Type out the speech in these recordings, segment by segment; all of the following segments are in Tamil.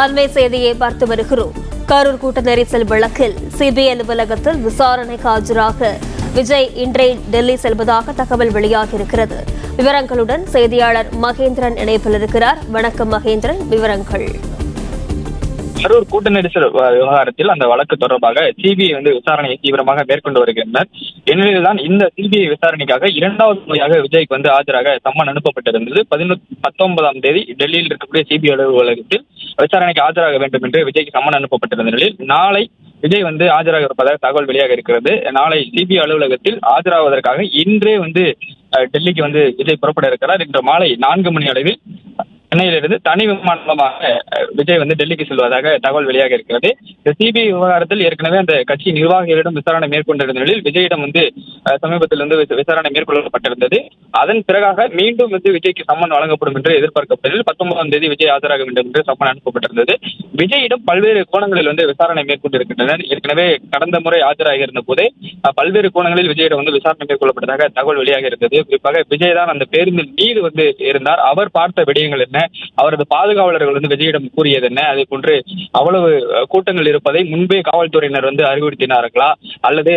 அண்மை செய்தியை பார்த்து வருகிறோம். கரூர் கூட்ட நெரிசல் வழக்கில் சிபிஐ அலுவலகத்தில் விசாரணைக்கு ஆஜராக விஜய் இன்றே டெல்லி செல்வதாக தகவல் வெளியாகியிருக்கிறது. விவரங்களுடன் செய்தியாளர் மகேந்திரன் இணைப்பில் இருக்கிறார். வணக்கம் மகேந்திரன், விவரங்கள். கரூர் கூட்ட நெரிசல் விவகாரத்தில் அந்த வழக்கு தொடர்பாக சிபிஐ விசாரணையை தீவிரமாக மேற்கொண்டு வருகின்றனர். இந்நிலையில்தான் இந்த சிபிஐ விசாரணைக்காக இரண்டாவது முறையாக விஜய்க்கு ஆஜராக சம்மன் அனுப்பப்பட்டிருந்தது. 19ஆம் தேதி டெல்லியில் இருக்கக்கூடிய சிபிஐ அலுவலகத்தில் விசாரணைக்கு ஆஜராக வேண்டும் என்று விஜய்க்கு சம்மன் அனுப்பப்பட்டிருந்த நிலையில் நாளை விஜய் ஆஜராக இருப்பதாக தகவல் வெளியாக இருக்கிறது. நாளை சிபிஐ அலுவலகத்தில் ஆஜராவதற்காக இன்றே டெல்லிக்கு விஜய் புறப்பட இருக்கிறார். இன்று மாலை 4 மணி அளவில் சென்னையிலிருந்து தனி விமானமாக விஜய் டெல்லிக்கு செல்வதாக தகவல் வெளியாக இருக்கிறது. இந்த சிபிஐ விவகாரத்தில் ஏற்கனவே அந்த கட்சி நிர்வாகிகளிடம் விசாரணை மேற்கொண்டிருந்த நிலையில் விஜயிடம் சமீபத்தில் விசாரணை மேற்கொள்ளப்பட்டிருந்தது. அதன் பிறகாக மீண்டும் விஜய்க்கு சம்மன் வழங்கப்படும் என்று எதிர்பார்க்கப்பட்டது. 19ஆம் தேதி விஜய் ஆஜராக வேண்டும் என்று சம்மன் அனுப்பப்பட்டிருந்தது. விஜயிடம் பல்வேறு கோணங்களில் விசாரணை மேற்கொண்டிருக்கின்றனர். ஏற்கனவே கடந்த முறை ஆஜராக இருந்த போதே பல்வேறு கோணங்களில் விஜயிடம் விசாரணை மேற்கொள்ளப்பட்டதாக தகவல் வெளியாக இருந்தது. குறிப்பாக விஜய் தான் அந்த பேருந்தின் மீது இருந்தார். அவர் பார்த்த விடயங்கள் என்ன, அவரது பாதுகாவலர்கள் விஜயிடம் கூறியது என்ன, அதே போன்று அவ்வளவு கூட்டங்கள் இருப்பதை முன்பே காவல்துறையினர் அறிவுறுத்தினார்களா, அல்லது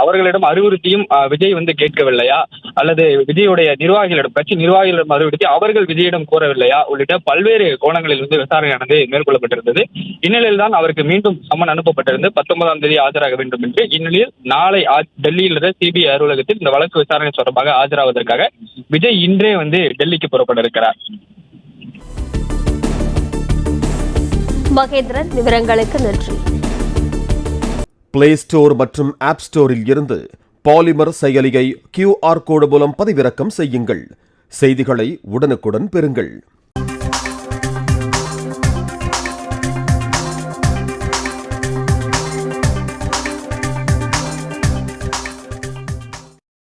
அவர்களிடம் அறிவுறுத்தியும் விஜய் கேட்கவில்லையா, அல்லது விஜயுடைய நிர்வாகிகளிடம் கட்சி நிர்வாகிகளிடம் அறிவுறுத்தி அவர்கள் விஜயிடம் கூறவில்லையா உள்ளிட்ட பல்வேறு கோணங்களில் விசாரணையானது மேற்கொள்ளப்பட்டிருந்தது. இந்நிலையில் தான் அவருக்கு மீண்டும் சம்மன் அனுப்பப்பட்டிருந்து 19ஆம் தேதி ஆஜராக வேண்டும் என்று. இந்நிலையில் நாளை டெல்லியில் இருந்த சிபிஐ அலுவலகத்தில் இந்த வழக்கு விசாரணை தொடர்பாக ஆஜராவதற்காக விஜய் இன்றே டெல்லிக்கு புறப்பட இருக்கிறார். மகேந்திரன், விவரங்களுக்கு நன்றி. பிளே ஸ்டோர் மற்றும் ஆப் ஸ்டோரில் இருந்து பாலிமர் செயலியை QR கோடு மூலம் பதிவிறக்கம் செய்யுங்கள். செய்திகளை உடனுக்குடன் பெறுங்கள்.